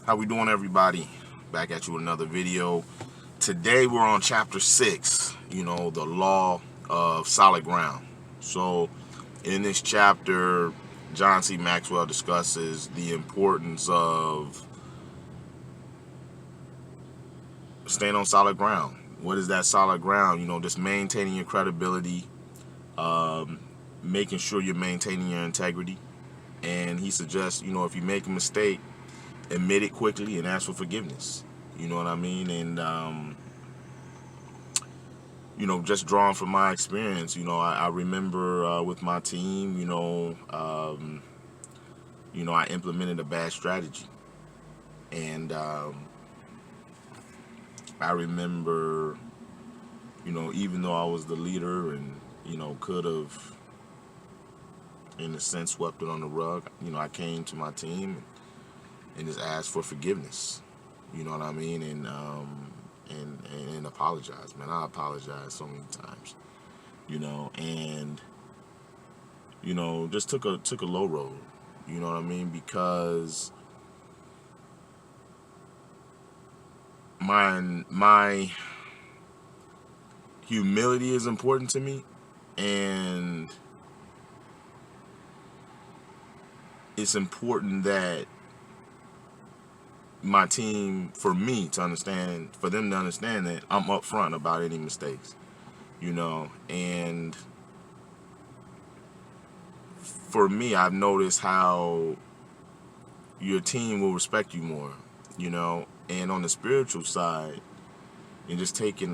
How we doing, everybody? Back at you with another video. Today we're on chapter 6, the law of solid ground. So in this chapter, John C. Maxwell discusses the importance of staying on solid ground. What is that solid ground? Just maintaining your credibility, making sure you're maintaining your integrity. And he suggests, if you make a mistake, admit it quickly and ask for forgiveness. You know what I mean? And just drawing from my experience, I remember with my team, I implemented a bad strategy, and I remember, even though I was the leader and could have, in a sense, swept it on the rug, I came to my team and just asked for forgiveness. You know what I mean? And apologize, man. I apologize so many times. And just took a low road. You know what I mean? Because my humility is important to me, and it's important that my team, for them to understand that I'm upfront about any mistakes, and for me, I've noticed how your team will respect you more, and on the spiritual side, and just taking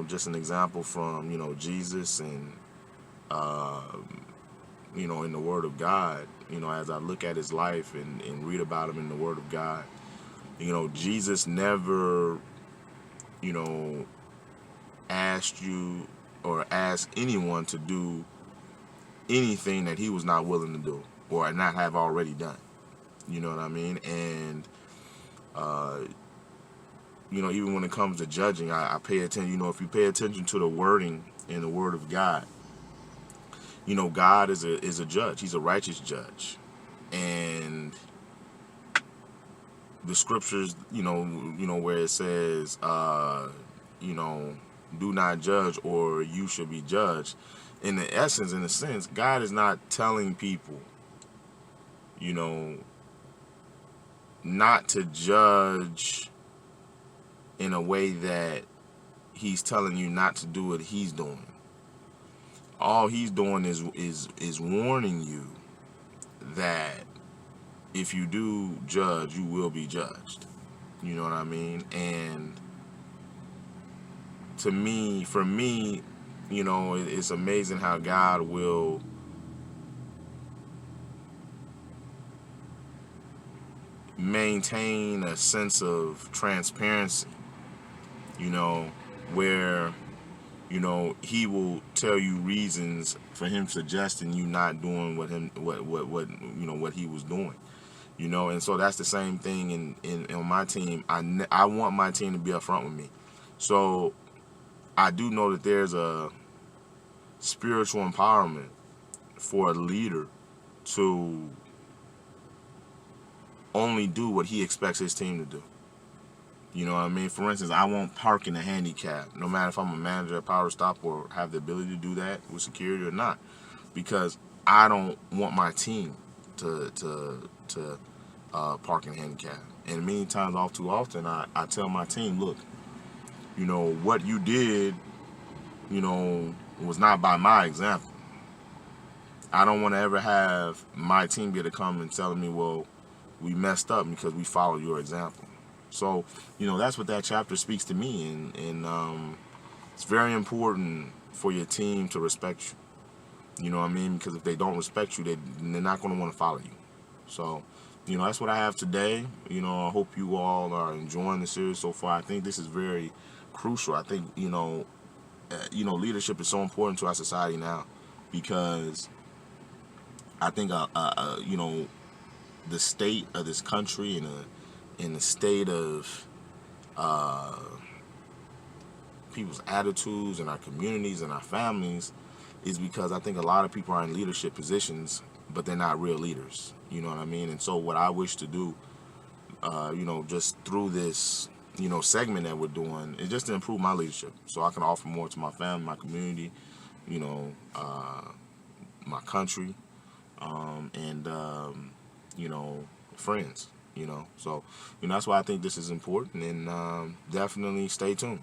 just an example from, Jesus and, in the Word of God, as I look at his life and read about him in the Word of God, Jesus never, asked you or asked anyone to do anything that he was not willing to do or not have already done. You know what I mean? And, even when it comes to judging, I pay attention. If you pay attention to the wording in the Word of God, God is a judge. He's a righteous judge. And the scriptures, where it says, do not judge or you should be judged. In the essence, in a sense, God is not telling people, not to judge in a way that he's telling you not to do what he's doing. All he's doing is warning you that if you do judge, you will be judged. You know what I mean? And for me, it's amazing how God will maintain a sense of transparency, where he will tell you reasons for him suggesting you not doing what he was doing, and so that's the same thing in my team. I want my team to be upfront with me, so I do know that there's a spiritual empowerment for a leader to only do what he expects his team to do. You know what I mean? For instance, I won't park in a handicap, no matter if I'm a manager at Power Stop or have the ability to do that with security or not, because I don't want my team to park in a handicap. And many times, all too often, I tell my team, look, what you did, was not by my example. I don't want to ever have my team be able to come and tell me, well, we messed up because we followed your example. So, that's what that chapter speaks to me, and it's very important for your team to respect you. You know what I mean? Because if they don't respect you, they're not going to want to follow you. So, that's what I have today. I hope you all are enjoying the series so far. I think this is very crucial. I think, leadership is so important to our society now, because I think, the state of this country and in the state of people's attitudes and our communities and our families is because I think a lot of people are in leadership positions, but they're not real leaders. You know what I mean? And so what I wish to do you know, just through this, you know, segment that we're doing, is just to improve my leadership, so I can offer more to my family, my community, you know, my country, and you know, friends. You know, so you know that's why I think this is important, and definitely stay tuned.